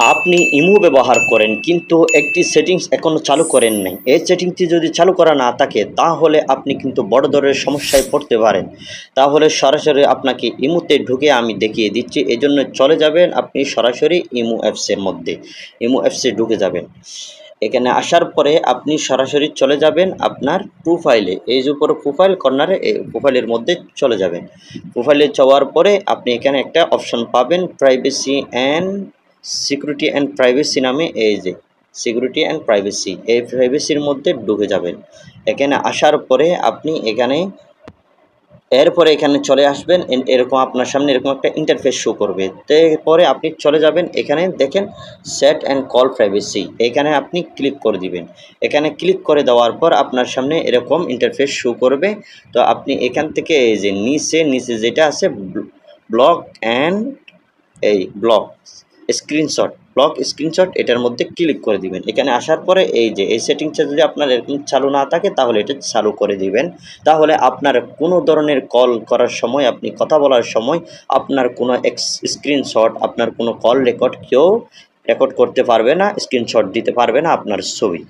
আপনি ইমো ব্যবহার করেন কিন্তু একটি সেটিংস এখনও চালু করেন নাই। এই সেটিংসটি যদি চালু করা না থাকে তাহলে আপনি কিন্তু বড় ধরনের সমস্যায় পড়তে পারেন। তাহলে সরাসরি আপনাকে ইমোতে ঢুকে আমি দেখিয়ে দিচ্ছি। এজন্য চলে যাবেন আপনি সরাসরি ইমো অ্যাপসের মধ্যে। ইমো অ্যাপসে ঢুকে যাবেন। এখানে আসার পরে আপনি সরাসরি চলে যাবেন আপনার প্রোফাইলে। এই যে উপরে প্রোফাইল কর্নারে এই প্রোফাইলের মধ্যে চলে যাবেন। প্রোফাইলে যাওয়ার পরে আপনি এখানে একটা অপশন পাবেন privacy and security and privacy নামে, এই যে সিকিউরিটি অ্যান্ড প্রাইভেসি, এই প্রাইভেসির মধ্যে ঢুকে যাবেন। এখানে আসার পরে আপনি এরপরে এখানে চলে আসবেন। এরকম আপনার সামনে এরকম একটা ইন্টারফেস শো করবে। তো এরপরে আপনি চলে যাবেন, এখানে দেখেন সেট অ্যান্ড কল প্রাইভেসি, এখানে আপনি ক্লিক করে দিবেন। এখানে ক্লিক করে দেওয়ার পর আপনার সামনে এরকম ইন্টারফেস শো করবে। তো আপনি এখান থেকে এই যে নিচে যেটা আছে ব্লক অ্যান্ড ব্লক স্ক্রিনশট, এটার মধ্যে ক্লিক করে দিবেন। এখানে আসার পরে এই যে এই সেটিংসটা যদি আপনার এরকম চালু না থাকে তাহলে এটা চালু করে দিবেন। তাহলে আপনার কোনো ধরনের কল করার সময়, আপনি কথা বলার সময় আপনার কোনো স্ক্রিনশট, আপনার কোনো কল রেকর্ড কেউ রেকর্ড করতে পারবে না, স্ক্রিনশট দিতে পারবে না আপনার ছবি।